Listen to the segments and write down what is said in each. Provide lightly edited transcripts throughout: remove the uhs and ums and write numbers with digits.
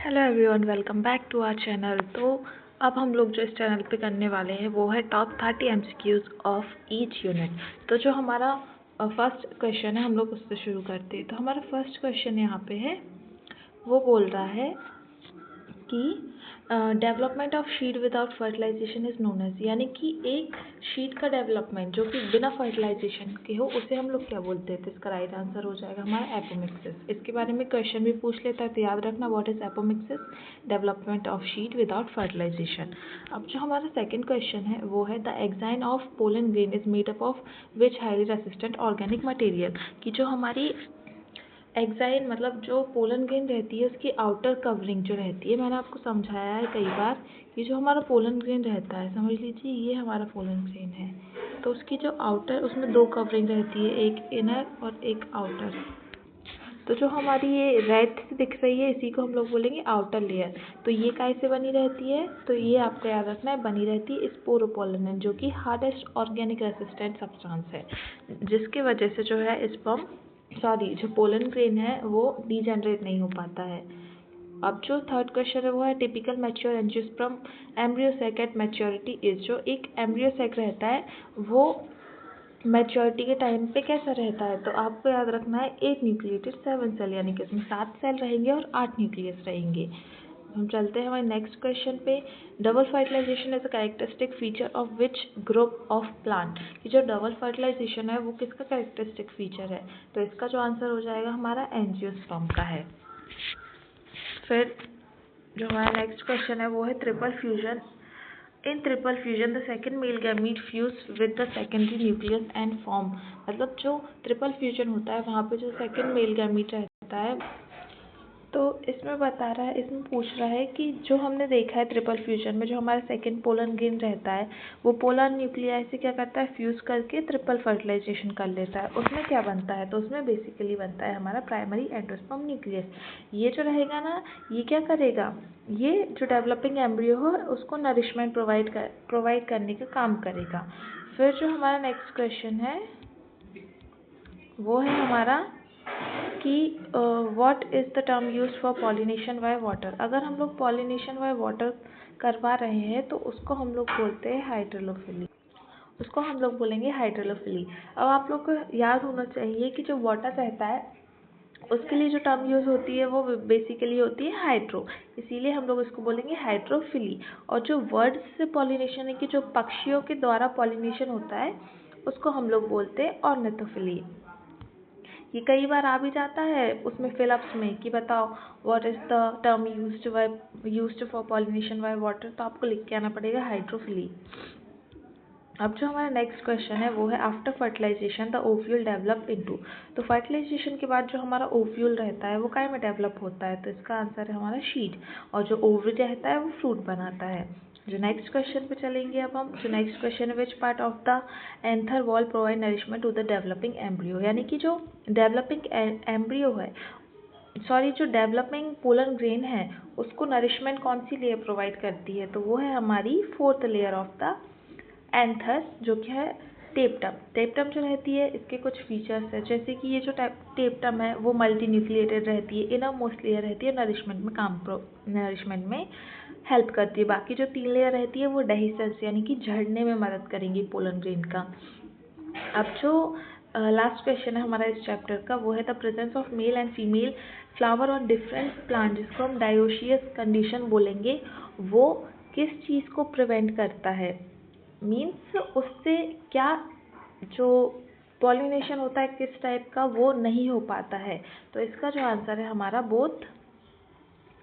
Hello everyone, welcome back to our channel. तो अब हम लोग जो इस चैनल पे करने वाले हैं वो है top 30 MCQs of each unit. तो जो हमारा फर्स्ट क्वेश्चन है हम लोग उससे शुरू करते हैं। तो हमारा फर्स्ट क्वेश्चन यहाँ पे है, वो बोल रहा है कि development of sheet without fertilization is known as, यानी कि एक शीट का डेवलपमेंट जो कि बिना फर्टिलाइजेशन के हो उसे हम लोग क्या बोलते हैं। तो इसका राइट आंसर हो जाएगा हमारा एपोमिक्सिस। इसके बारे में क्वेश्चन भी पूछ लेता है, तो याद रखना what is apomixis, development of sheet without fertilization. अब जो हमारा सेकंड क्वेश्चन है वो है the exine of pollen grain is made up of which highly resistant organic material, कि जो हमारी एग्जाइन मतलब जो पोलन ग्रेन रहती है उसकी आउटर कवरिंग जो रहती है, मैंने आपको समझाया है कई बार कि जो हमारा पोलन ग्रेन रहता है, समझ लीजिए ये हमारा पोलन ग्रेन है, तो उसकी जो आउटर, उसमें दो कवरिंग रहती है, एक इनर और एक आउटर। तो जो हमारी ये रेड से दिख रही है इसी को हम लोग बोलेंगे आउटर लेयर। तो ये कैसे बनी रहती है, तो ये आपको याद रखना है, बनी रहती है स्पोरोपोलन, जो कि हार्डेस्ट ऑर्गेनिक रेसिस्टेंट सब्सटेंस है, जिसकी वजह से जो है जो पोलन ग्रेन है वो डीजेनरेट नहीं हो पाता है। अब जो थर्ड क्वेश्चन है वो है typical mature angiosperm embryo sac at maturity is, जो एक एम्ब्रियोसैक रहता है वो मैच्योरिटी के टाइम पे कैसा रहता है। तो आपको याद रखना है 8 न्यूक्लिएटेड 7 सेल, यानी कि इसमें 7 सेल रहेंगे और 8 न्यूक्लियस रहेंगे। हम चलते हैं हमारे नेक्स्ट क्वेश्चन पे। Double fertilization is a characteristic feature of which group of plant, कि जो डबल फर्टिलाइजेशन है वो किसका कैरेक्टरिस्टिक फीचर है। तो इसका जो आंसर हो जाएगा हमारा एंजियोस्पर्म का है। फिर जो हमारा नेक्स्ट क्वेश्चन है वो है triple fusion. In triple fusion the second male gamete fuse with the secondary nucleus and form, मतलब जो ट्रिपल फ्यूजन होता है वहाँ पे जो सेकेंड मेल गैमीट रहता है, तो इसमें बता रहा है, इसमें पूछ रहा है कि जो हमने देखा है ट्रिपल फ्यूजन में जो हमारा सेकेंड पोलन ग्रेन रहता है वो पोलर न्यूक्लियाई से क्या करता है, फ्यूज करके ट्रिपल फर्टिलाइजेशन कर लेता है। उसमें क्या बनता है, तो उसमें बेसिकली बनता है हमारा प्राइमरी एंडोस्पर्म न्यूक्लियस। ये जो रहेगा ना, ये क्या करेगा, ये जो डेवलपिंग एम्ब्रियो हो उसको नरिशमेंट प्रोवाइड करने का काम करेगा। फिर जो हमारा नेक्स्ट क्वेश्चन है वो है हमारा कि what is the term used for pollination by water. अगर हम लोग पॉलिनेशन बाय वाटर करवा रहे हैं तो उसको हम लोग बोलते हैं हाइड्रोलोफिली, उसको हम लोग बोलेंगे हाइड्रोलोफिली। अब आप लोग को याद होना चाहिए कि जो वाटर रहता है उसके लिए जो टर्म यूज़ होती है वो बेसिकली होती है हाइड्रो, इसीलिए हम लोग इसको बोलेंगे हाइड्रोफिली। और जो वर्ड से पॉलिनेशन है कि जो पक्षियों के द्वारा पॉलिनेशन होता है उसको हम लोग बोलते हैं ऑर्निथोफिली। ये कई बार आ भी जाता है उसमें फिलअप्स में कि बताओ what is the term used for pollination by water, तो आपको लिख के आना पड़ेगा हाइड्रोफिली। अब जो हमारा नेक्स्ट क्वेश्चन है वो है after fertilization the ovule develop into. तो फर्टिलाइजेशन के बाद जो हमारा ओव्यूल रहता है वो काय में डेवलप होता है, तो इसका आंसर है हमारा शीट, और जो ओवरी रहता है वो फ्रूट बनाता है। जो नेक्स्ट क्वेश्चन पे चलेंगे अब हम, जो नेक्स्ट क्वेश्चन है which part of the anther wall provide nourishment to the developing embryo, यानी कि जो डेवलपिंग एम्ब्रियो है, जो डेवलपिंग पोलन ग्रेन है उसको नरिशमेंट कौन सी लेयर प्रोवाइड करती है, तो वो है हमारी fourth layer of the anther, जो कि है टेप्टम। टेप्टम जो रहती है इसके कुछ फीचर्स है, जैसे कि ये जो टेप्टम है वो मल्टी न्यूक्लिएटेड रहती है, इनर मोस्ट लेयर रहती है, नरिशमेंट में हेल्प करती है। बाकी जो 3 लेयर रहती है वो डेहिसेंस यानी कि झड़ने में मदद करेंगी पोलन ग्रेन का। अब जो लास्ट क्वेश्चन है हमारा इस चैप्टर का वो है the presence of male and female flower on different plant, जिसको हम डायोशियस कंडीशन बोलेंगे, वो किस चीज़ को प्रिवेंट करता है, मीन्स उससे क्या जो पॉलिनेशन होता है किस टाइप का वो नहीं हो पाता है। तो इसका जो आंसर है हमारा बोथ,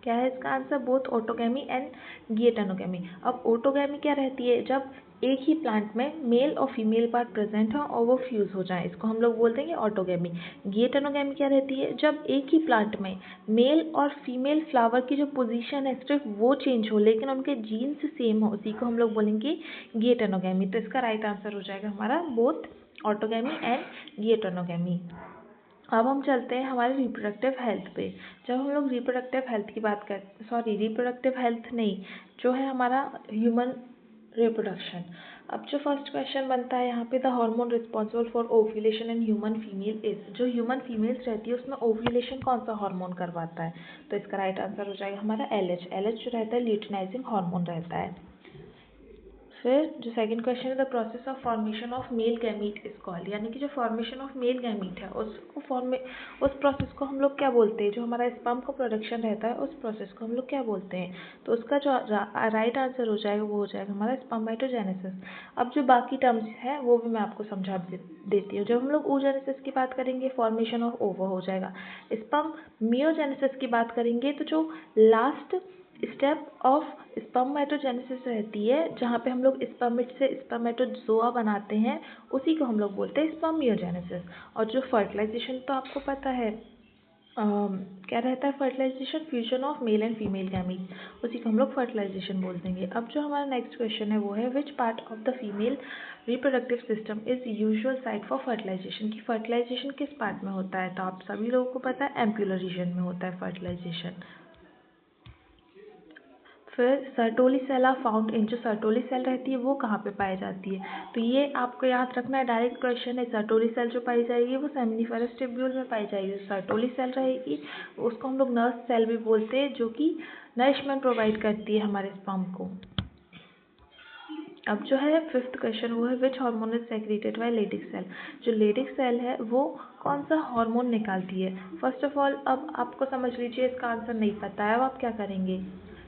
क्या है इसका आंसर, बोथ ऑटोगैमी एंड गिएटोनोगैमी। अब ऑटोगैमी क्या रहती है, जब एक ही प्लांट में मेल और फीमेल पार्ट प्रेजेंट हो और वो फ्यूज हो जाए, इसको हम लोग बोल देंगे ऑटोगैमी। गिएटोनोगैमी क्या रहती है, जब एक ही प्लांट में मेल और फीमेल फ्लावर की जो पोजीशन है सिर्फ वो चेंज हो लेकिन उनके जीन्स सेम हो, उसी को हम लोग बोलेंगे गिएटोनोगैमी। तो इसका राइट आंसर हो जाएगा हमारा बोथ ऑटोगैमी एंड गिएटोनोगैमी। अब हम चलते हैं हमारे रिप्रोडक्टिव हेल्थ पे। जब हम लोग रिप्रोडक्टिव हेल्थ की बात करते, रिप्रोडक्टिव हेल्थ नहीं, जो है हमारा ह्यूमन रिप्रोडक्शन। अब जो फर्स्ट क्वेश्चन बनता है यहाँ पे, the hormone responsible for ovulation in human female is, जो ह्यूमन फीमेल्स रहती है उसमें ओव्यूलेशन कौन सा हार्मोन करवाता है? तो इसका राइट आंसर हो जाएगा हमारा LH। LH जो रहता है ल्यूटिनाइजिंग हार्मोन रहता है। फिर जो सेकंड क्वेश्चन है, the process of formation of male gamete is called, यानी कि जो फॉर्मेशन ऑफ मेल गैमीट है उस प्रोसेस को हम लोग क्या बोलते हैं? जो हमारा स्पर्म का प्रोडक्शन रहता है उस प्रोसेस को हम लोग क्या बोलते हैं? तो उसका जो राइट आंसर हो जाएगा वो हो जाएगा हमारा स्पर्मेटोजेनेसिस। अब जो बाकी टर्म्स हैं वो भी मैं आपको समझा देती हूँ। जब हम लोग oogenesis की बात करेंगे, फॉर्मेशन ऑफ ओवा हो जाएगा। स्पर्म मियोजेनेसिस की बात करेंगे तो जो लास्ट स्टेप ऑफ स्पर्मेटोजेनेसिस रहती है, जहाँ पे हम लोग स्पर्मेट से स्पर्मेटोजोआ बनाते हैं, उसी को हम लोग बोलते हैं स्पर्मियोजेनेसिस। और जो फर्टिलाइजेशन तो आपको पता है, क्या रहता है fertilization? Fusion of male and female gamete, उसी को हम लोग फर्टिलाइजेशन बोल देंगे। अब जो हमारा नेक्स्ट क्वेश्चन है वो है, which part of the female reproductive system is usual site for fertilization, की फर्टिलाइजेशन किस पार्ट में होता है? तो आप सभी लोगों को पता है एम्प्यूलर रीजन में होता है फर्टिलाइजेशन। फिर Sertoli cell are found in, जो सर्टोली सेल रहती है वो कहाँ पे पाई जाती है? तो ये आपको याद रखना है, डायरेक्ट क्वेश्चन है। सर्टोली सेल जो पाई जाएगी वो सेमिनिफरस ट्यूब्यूल में पाई जाएगी। सर्टोली सेल रहेगी उसको हम लोग नर्स सेल भी बोलते हैं, जो कि नरिशमेंट प्रोवाइड करती है हमारे स्पर्म को। अब जो है फिफ्थ क्वेश्चन वो है, which hormone is secreted by Leydig cell, जो लेडिक सेल है वो कौन सा हार्मोन निकालती है? फर्स्ट ऑफ ऑल अब आपको समझ लीजिए इसका आंसर नहीं पता है, अब आप क्या करेंगे?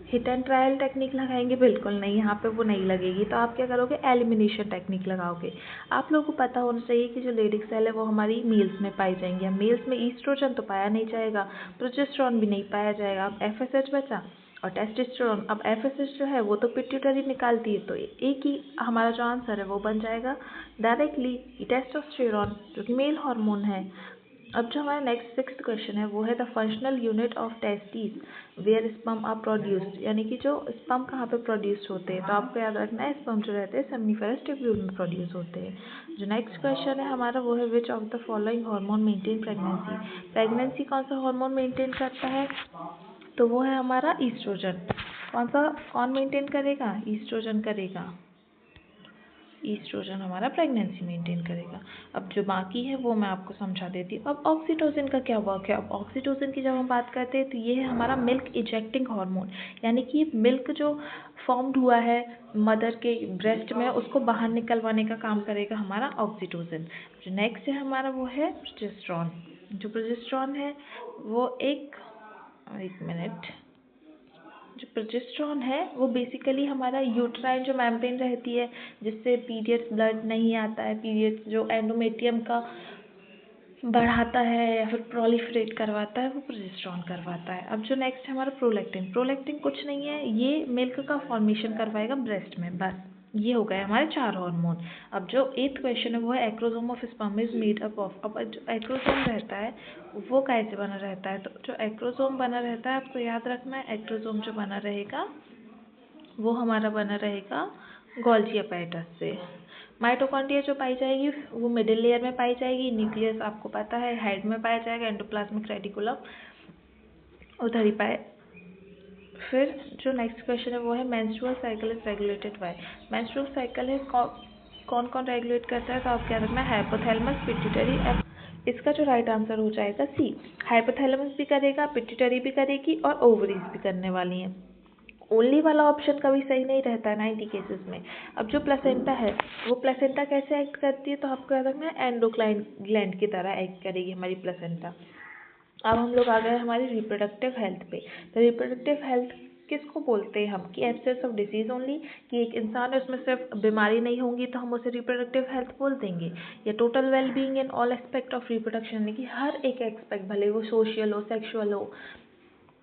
हिट एंड ट्रायल टेक्निक लगाएंगे? बिल्कुल नहीं, यहाँ पे वो नहीं लगेगी। तो आप क्या करोगे? एलिमिनेशन टेक्निक लगाओगे। आप लोगों को पता होना चाहिए कि जो लेडिक सेल है वो हमारी मेल्स में पाई जाएंगी। अब मेल्स में ईस्ट्रोजन तो पाया नहीं जाएगा, प्रोजेस्टेरॉन भी नहीं पाया जाएगा। अब FSH बचा और टेस्टोस्टेरोन। अब FSH जो है वो तो पिट्यूटरी निकालती है, तो एक ही हमारा जो आंसर है वो बन जाएगा डायरेक्टली टेस्टोस्टेरोन, जो कि मेल हार्मोन है। अब जो हमारा नेक्स्ट सिक्स्थ क्वेश्चन है वो है, the functional unit of testis where sperm are produced, यानी कि जो स्पर्म कहाँ पे प्रोड्यूस होते हैं? तो आपको याद रखना है स्पर्म जो रहते हैं सेमिनिफरस ट्यूब्यूल में प्रोड्यूस होते हैं। जो नेक्स्ट क्वेश्चन है हमारा वो है, which of the following hormone maintain pregnancy, pregnancy कौन सा हार्मोन मेंटेन करता है? तो वो है हमारा ईस्ट्रोजन। कौन मेंटेन करेगा? ईस्ट्रोजन करेगा। ईस्ट्रोजन हमारा प्रेगनेंसी मेंटेन करेगा। अब जो बाकी है वो मैं आपको समझा देती हूँ। अब ऑक्सीटोसिन का क्या वर्क है? अब ऑक्सीटोसिन की जब हम बात करते हैं तो ये है हमारा मिल्क इजेक्टिंग हार्मोन, यानी कि मिल्क जो फॉर्म्ड हुआ है मदर के ब्रेस्ट में उसको बाहर निकलवाने का काम करेगा हमारा ऑक्सीटोसिन। जो नेक्स्ट है हमारा वो है प्रोजेस्टेरॉन। जो प्रोजेस्टेरॉन है वो एक मिनट, जो प्रोजेस्टेरॉन है वो बेसिकली हमारा यूट्राइन जो मेम्ब्रेन रहती है जिससे पीरियड्स ब्लड नहीं आता है, पीरियड्स जो एंडोमेट्रियम का बढ़ाता है या फिर प्रोलिफरेट करवाता है, वो प्रोजेस्टेरॉन करवाता है। अब जो नेक्स्ट है हमारा प्रोलैक्टिन। प्रोलैक्टिन कुछ नहीं है, ये मिल्क का फॉर्मेशन करवाएगा ब्रेस्ट में, बस। ये हो गए हमारे 4 हार्मोन। अब जो 8th क्वेश्चन है वो है, acrosome of sperm is made up of. अब जो एक्रोसोम रहता है वो कैसे बना रहता है? तो जो एक्रोसोम बना रहता है आपको याद रखना है, एक्रोसोम जो बना रहेगा वो हमारा बना रहेगा गोल्जी अपैरेटस से। माइटोकॉन्ड्रिया जो पाई जाएगी वो मिडिल लेयर में पाई जाएगी। न्यूक्लियस आपको पता है हेड में पाया जाएगा। एंडोप्लाज्मिक रेटिकुलम उधर ही पाए। फिर जो नेक्स्ट क्वेश्चन है वो है, menstrual cycle is regulated by. Menstrual cycle है कौन कौन रेगुलेट करता है? तो आप क्या रखना है, हाइपोथैलेमस, पिट्यूटरी। इसका जो राइट आंसर हो जाएगा C। हाइपोथैलेमस भी करेगा, पिट्यूटरी भी करेगी और ओवरीज भी करने वाली हैं। ओनली वाला ऑप्शन कभी सही नहीं रहता है 90 केसेस में। अब जो प्लेसेंटा है वो प्लेसेंटा कैसे एक्ट करती है? तो आपको याद रखना है एंडोक्राइन ग्लैंड की तरह एक्ट करेगी हमारी प्लेसेंटा। अब हम लोग आ गए हमारी रिप्रोडक्टिव हेल्थ पे। तो रिप्रोडक्टिव हेल्थ किसको बोलते हैं हम? कि एब्सेंस ऑफ डिसीज ओनली, कि एक इंसान है उसमें सिर्फ बीमारी नहीं होंगी तो हम उसे रिप्रोडक्टिव हेल्थ बोल देंगे, या total well being in all aspect of reproduction, यानी कि हर एक एस्पेक्ट, भले वो सोशल हो, सेक्सुअल हो,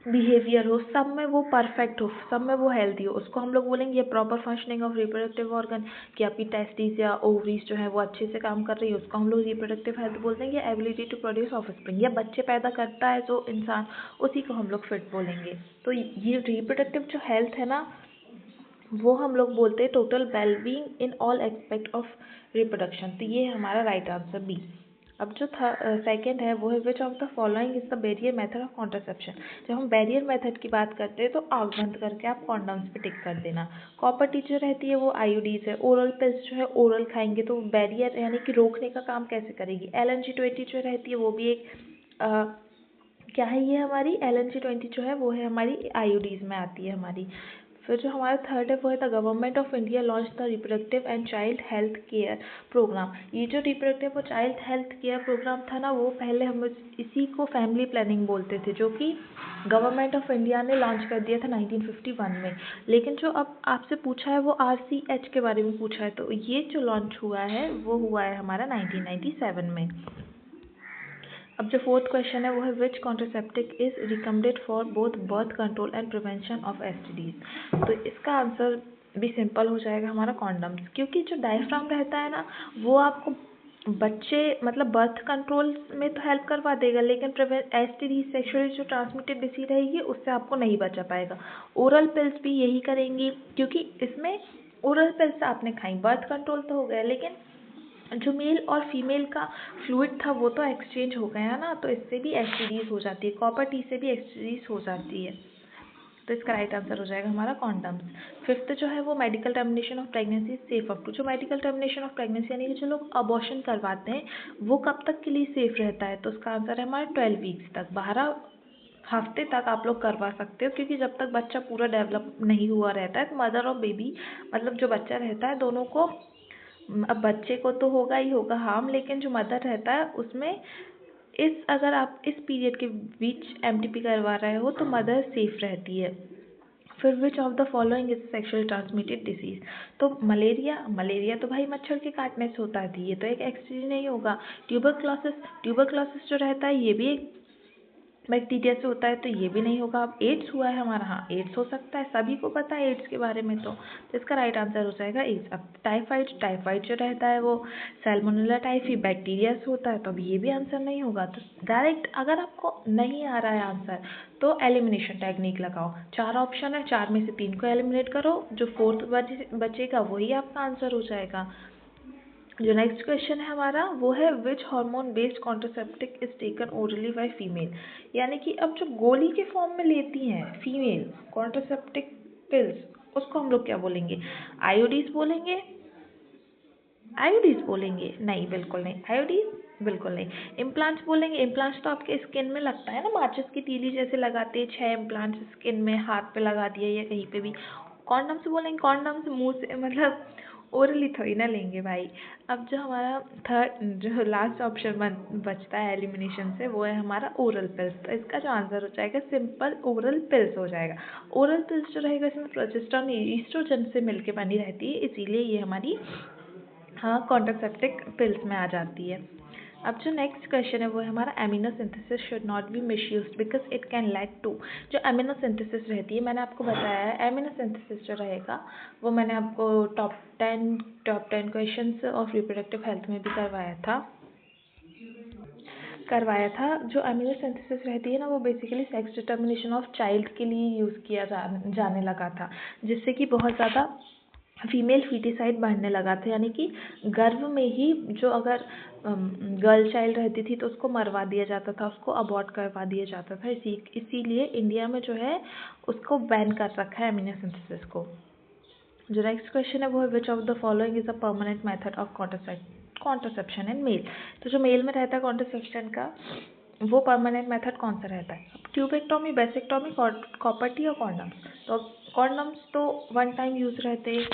बिहेवियर हो, सब में वो परफेक्ट हो, सब में वो हेल्दी हो, उसको हम लोग बोलेंगे ये proper functioning of reproductive organ, कि आपकी टेस्टिस या ओवरीज जो है वो अच्छे से काम कर रही है, उसको हम लोग रिप्रोडक्टिव हेल्थ बोलते हैं। या एबिलिटी टू प्रोड्यूस ऑफस्प्रिंग, या बच्चे पैदा करता है जो इंसान, उसी को हम लोग फिट बोलेंगे। तो ये रिप्रोडक्टिव जो हेल्थ है ना वो हम लोग बोलते हैं total wellbeing in all aspect of reproduction. तो ये हमारा राइट आंसर B। अब जो सेकंड है वो है which of the following is the barrier method of contraception. जब हम बैरियर मेथड की बात करते हैं तो आँख बंद करके आप कॉन्डम्स पे टिक कर देना। कॉपर टी जो रहती है वो आईओडीज है। ओरल पिल्स जो है ओरल खाएंगे तो बैरियर यानी कि रोकने का काम कैसे करेगी। LNG-20 जो रहती है वो भी एक क्या है ये हमारी LNG-20 जो है वो है हमारी आईओडीज में आती है हमारी। फिर जो हमारा थर्ड है वो है the government of India launch the reproductive and child health care programme. ये जो रिप्रोडक्टिव और चाइल्ड हेल्थ केयर प्रोग्राम था ना वो पहले हम इसी को फैमिली प्लानिंग बोलते थे, जो कि गवर्नमेंट ऑफ इंडिया ने लॉन्च कर दिया था 1951 में। लेकिन जो अब आपसे पूछा है वो RCH के बारे में पूछा है, तो ये जो लॉन्च हुआ है वो हुआ है हमारा 1997 में। अब जो फोर्थ क्वेश्चन है वो है which contraceptive is recommended for both birth control and prevention of STDs। तो इसका आंसर भी सिंपल हो जाएगा हमारा कॉन्डम्स, क्योंकि जो डायफ्राम रहता है ना वो आपको बच्चे मतलब बर्थ कंट्रोल में तो हेल्प करवा देगा, लेकिन STD सेक्सुअली जो ट्रांसमिटेड डिसीज रहेगी उससे आपको नहीं बचा पाएगा। ओरल पिल्स भी यही करेंगी, क्योंकि इसमें ओरल पिल्स आपने खाई, बर्थ कंट्रोल तो हो गया, लेकिन जो मेल और फीमेल का फ्लूइड था वो तो एक्सचेंज हो गया ना, तो इससे भी STDs हो जाती है। कॉपर टी से भी STDs हो जाती है, तो इसका राइट आंसर हो जाएगा हमारा कॉन्डम्स। फिफ्थ जो है वो medical termination of pregnancy safe up to. जो मेडिकल टर्मिनेशन ऑफ प्रेगनेंसी यानी कि जो लोग अबॉर्शन करवाते हैं वो कब तक के लिए सेफ रहता है, तो उसका आंसर है हमारा 12 वीक्स तक, 12 हफ्ते तक आप लोग करवा सकते हो, क्योंकि जब तक बच्चा पूरा डेवलप नहीं हुआ रहता है तो मदर और बेबी मतलब जो बच्चा रहता है दोनों को, अब बच्चे को तो होगा ही होगा हार्म, लेकिन जो मदर रहता है उसमें अगर आप इस पीरियड के बीच MTP करवा रहे हो तो मदर सेफ रहती है। फिर विच of the following is sexually transmitted disease. तो मलेरिया तो भाई मच्छर के काटने से होता है, ये तो एक एक्सटीज नहीं होगा। ट्यूबरक्लोसिस जो रहता है ये भी एक बैक्टीरिया से होता है, तो ये भी नहीं होगा। अब एड्स हुआ है हमारा, हाँ एड्स हो सकता है, सभी को पता है एड्स के बारे में, तो इसका राइट आंसर हो जाएगा एड्स। अब टाइफाइड जो रहता है वो सैल्मोनेला टाइफी बैक्टीरिया से होता है, तो अब ये भी आंसर नहीं होगा। तो डायरेक्ट अगर आपको नहीं आ रहा है आंसर तो एलिमिनेशन टेक्निक लगाओ। 4 ऑप्शन है, 4 में से 3 को एलिमिनेट करो, जो फोर्थ बचेगा वही आपका आंसर हो जाएगा। जो नेक्स्ट क्वेश्चन है हमारा वो है which hormone based contraceptive is taken orally by female. यानी कि अब जो गोली के फॉर्म में लेती हैं फीमेल कॉन्ट्रासेप्टिव पिल्स उसको हम लोग क्या बोलेंगे, आईओडीज बोलेंगे? नहीं, बिल्कुल नहीं आईओडीज, बिल्कुल नहीं। इम्प्लांट्स बोलेंगे? इम्प्लांट्स तो आपके स्किन में लगता है ना, माचिस की तीली जैसे लगाते हैं 6 इम्प्लांट्स स्किन में, हाथ पे लगा दिया या कहीं पे भी। कॉन्डम्स बोलेंगे? कॉन्डम्स मुंह से मतलब ओरली थोड़ी ना लेंगे भाई। अब जो हमारा जो लास्ट ऑप्शन बचता है एलिमिनेशन से वो है हमारा ओरल पिल्स, तो इसका जो आंसर हो जाएगा सिंपल ओरल पिल्स हो जाएगा। ओरल पिल्स जो रहेगा इसमें प्रोजेस्टेरॉन ईस्ट्रोजन से मिलके बनी रहती है, इसीलिए ये हमारी हाँ कॉन्ट्रासेप्टिव पिल्स में आ जाती है। अब जो नेक्स्ट क्वेश्चन है वो है हमारा amino synthesis should not be misused because it can lead to. जो एमिनो सिंथेसिस रहती है मैंने आपको बताया है, एमिनो सिंथेसिस जो रहेगा वो मैंने आपको top 10 questions of reproductive health में भी करवाया था। जो एमिनो सिंथेसिस रहती है ना वो basically sex determination of child के लिए यूज़ किया जाने लगा था, जिससे कि बहुत ज़्यादा फीमेल फीटिसाइड बढ़ने लगा था, यानी कि गर्भ में ही जो अगर गर्ल चाइल्ड रहती थी तो उसको मरवा दिया जाता था, उसको अबॉर्ट करवा दिया जाता था। इसीलिए इंडिया में जो है उसको बैन कर रखा है एमिनो सिंथेसिस को। जो नेक्स्ट क्वेश्चन है वो है which of the following is a permanent method of contraception in male. तो जो मेल में रहता है कॉन्ट्रासेप्शन का वो परमानेंट मेथड कौन सा रहता है? ट्यूबेक्टोमी, बेसेक्टोमी, कॉपर टी और कॉन्डम्स। तो कॉन्डम्स तो 1 टाइम यूज़ रहते हैं,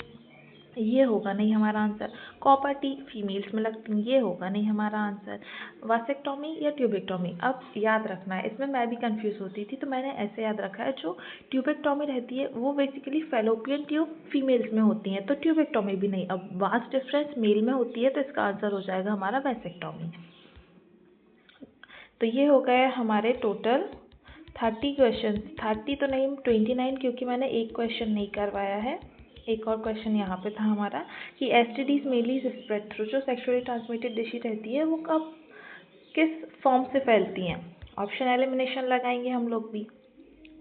ये होगा नहीं हमारा आंसर। कॉपर टी फीमेल्स में लगती है, ये होगा नहीं हमारा आंसर। वासेक्टोमी या ट्यूबेक्टोमी, अब याद रखना है, इसमें मैं भी कंफ्यूज होती थी तो मैंने ऐसे याद रखा है, जो ट्यूबेक्टोमी रहती है वो बेसिकली फेलोपियन ट्यूब फीमेल्स में होती हैं, तो ट्यूबेक्टोमी भी नहीं। अब वास्ट डिफरेंस मेल में होती है, तो इसका आंसर हो जाएगा हमारा वैसेक्टोमी। तो ये हो गए हमारे टोटल 30 क्वेश्चन, 30 तो नहीं 29, क्योंकि मैंने एक क्वेश्चन नहीं करवाया है। एक और क्वेश्चन यहाँ पे था हमारा कि STDs मेनली स्प्रेड थ्रू, जो सेक्सुअली ट्रांसमिटेड डिसीज रहती है वो कब किस फॉर्म से फैलती हैं। ऑप्शन एलिमिनेशन लगाएंगे हम लोग भी,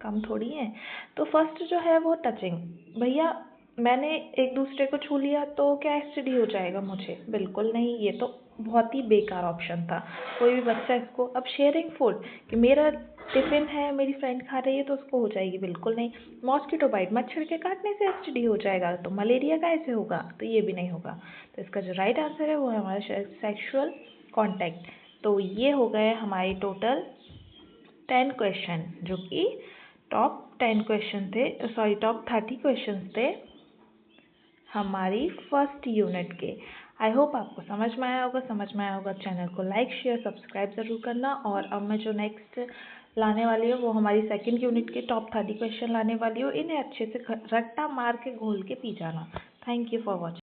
कम थोड़ी है। तो फर्स्ट जो है वो टचिंग, भैया मैंने एक दूसरे को छू लिया तो क्या STD हो जाएगा मुझे? बिल्कुल नहीं, ये तो बहुत ही बेकार ऑप्शन था। कोई भी बच्चा इसको, अब शेयरिंग फूड कि मेरा टिफ़िन है, मेरी फ्रेंड खा रही है तो उसको हो जाएगी, बिल्कुल नहीं। मॉस्किटो बाइट, मच्छर के काटने से एसटीडी हो जाएगा, तो मलेरिया कैसे होगा, तो ये भी नहीं होगा। तो इसका जो राइट आंसर है वो है हमारा सेक्सुअल कॉन्टैक्ट। तो ये हो गए हमारी टोटल 10 क्वेश्चन, जो कि टॉप 10 क्वेश्चन थे, सॉरी टॉप 30 क्वेश्चन थे हमारी फर्स्ट यूनिट के। आई होप आपको समझ में आया होगा। समझ में आया होगा चैनल को लाइक शेयर सब्सक्राइब ज़रूर करना। और अब मैं जो नेक्स्ट लाने वाली हूँ वो हमारी सेकंड यूनिट के टॉप 30 क्वेश्चन लाने वाली हूँ। इन्हें अच्छे से रट्टा मार के घोल के पी जाना। Thank you for watching.